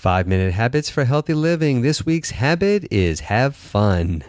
5-Minute Habits for Healthy Living. This week's habit is have fun.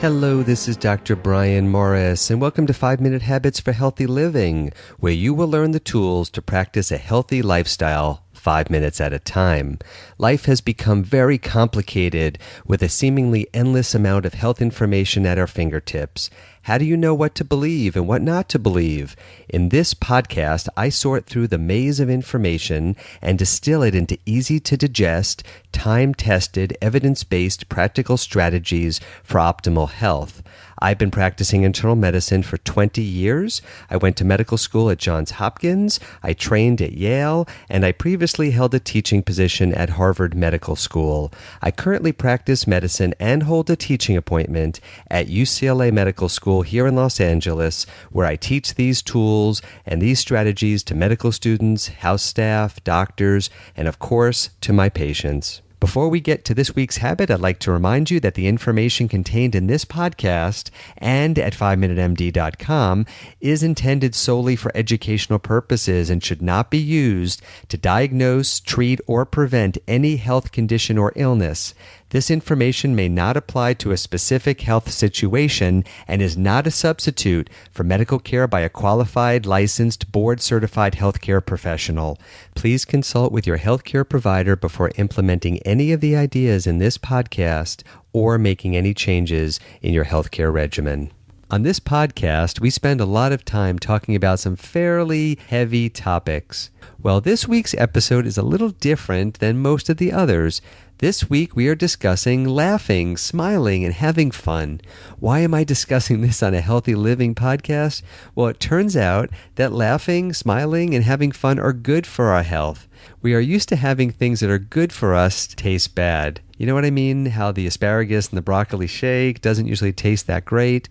Hello, this is Dr. Brian Morris, and welcome to 5-Minute Habits for Healthy Living, where you will learn the tools to practice a healthy lifestyle 5 minutes at a time. Life has become very complicated with a seemingly endless amount of health information at our fingertips. How do you know what to believe and what not to believe? In this podcast, I sort through the maze of information and distill it into easy-to-digest, time-tested, evidence-based practical strategies for optimal health. I've been practicing internal medicine for 20 years. I went to medical school at Johns Hopkins, I trained at Yale, and I previously held a teaching position at Harvard Medical School. I currently practice medicine and hold a teaching appointment at UCLA Medical School here in Los Angeles, where I teach these tools and these strategies to medical students, house staff, doctors, and of course, to my patients. Before we get to this week's habit, I'd like to remind you that the information contained in this podcast and at 5minutemd.com is intended solely for educational purposes and should not be used to diagnose, treat, or prevent any health condition or illness. This information may not apply to a specific health situation and is not a substitute for medical care by a qualified, licensed, board-certified healthcare professional. Please consult with your healthcare provider before implementing any of the ideas in this podcast or making any changes in your healthcare regimen. On this podcast, we spend a lot of time talking about some fairly heavy topics. Well, this week's episode is a little different than most of the others. This week, we are discussing laughing, smiling, and having fun. Why am I discussing this on a Healthy Living podcast? Well, it turns out that laughing, smiling, and having fun are good for our health. We are used to having things that are good for us taste bad. You know what I mean? How the asparagus and the broccoli shake doesn't usually taste that great.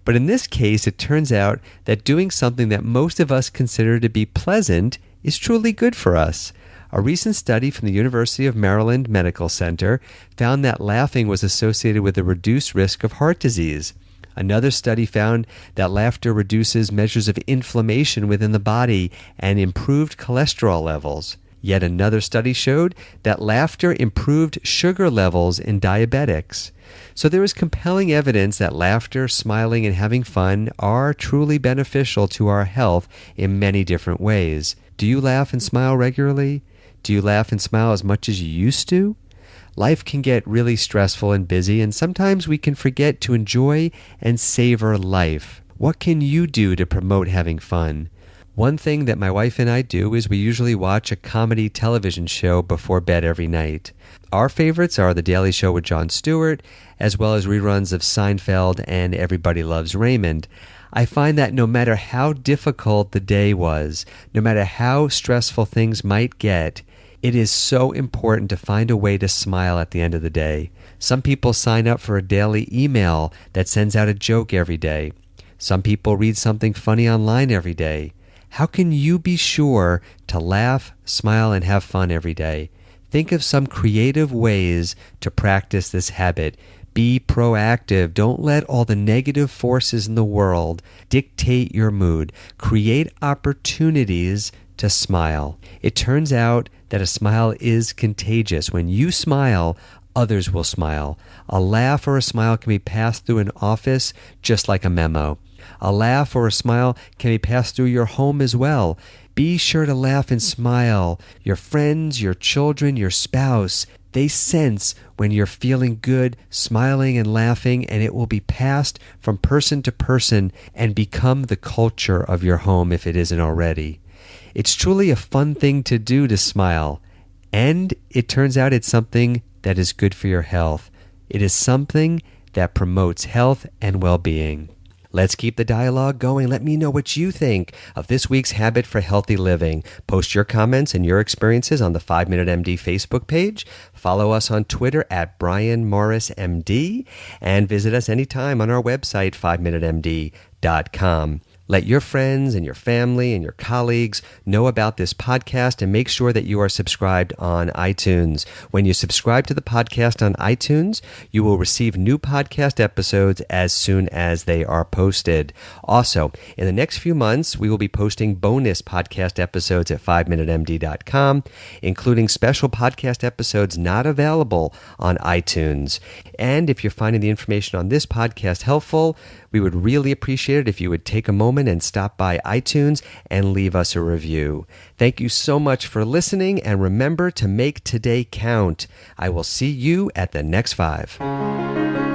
But in this case, it turns out that doing something that most of us consider to be pleasant is truly good for us. A recent study from the University of Maryland Medical Center found that laughing was associated with a reduced risk of heart disease. Another study found that laughter reduces measures of inflammation within the body and improved cholesterol levels. Yet another study showed that laughter improved sugar levels in diabetics. So there is compelling evidence that laughter, smiling, and having fun are truly beneficial to our health in many different ways. Do you laugh and smile regularly? Do you laugh and smile as much as you used to? Life can get really stressful and busy, and sometimes we can forget to enjoy and savor life. What can you do to promote having fun? One thing that my wife and I do is we usually watch a comedy television show before bed every night. Our favorites are The Daily Show with Jon Stewart, as well as reruns of Seinfeld and Everybody Loves Raymond. I find that no matter how difficult the day was, no matter how stressful things might get, it is so important to find a way to smile at the end of the day. Some people sign up for a daily email that sends out a joke every day. Some people read something funny online every day. How can you be sure to laugh, smile, and have fun every day? Think of some creative ways to practice this habit. Be proactive. Don't let all the negative forces in the world dictate your mood. Create opportunities to smile. It turns out that a smile is contagious. When you smile, others will smile. A laugh or a smile can be passed through an office just like a memo. A laugh or a smile can be passed through your home as well. Be sure to laugh and smile. Your friends, your children, your spouse, they sense when you're feeling good, smiling and laughing, and it will be passed from person to person and become the culture of your home if it isn't already. It's truly a fun thing to do to smile, and it turns out it's something that is good for your health. It is something that promotes health and well-being. Let's keep the dialogue going. Let me know what you think of this week's habit for healthy living. Post your comments and your experiences on the 5-Minute MD Facebook page. Follow us on Twitter at Brian Morris MD, and visit us anytime on our website, 5minutemd.com. Let your friends and your family and your colleagues know about this podcast, and make sure that you are subscribed on iTunes. When you subscribe to the podcast on iTunes, you will receive new podcast episodes as soon as they are posted. Also, in the next few months, we will be posting bonus podcast episodes at 5minutemd.com, including special podcast episodes not available on iTunes. And if you're finding the information on this podcast helpful, we would really appreciate it if you would take a moment and stop by iTunes and leave us a review. Thank you so much for listening, and remember to make today count. I will see you at the next 5.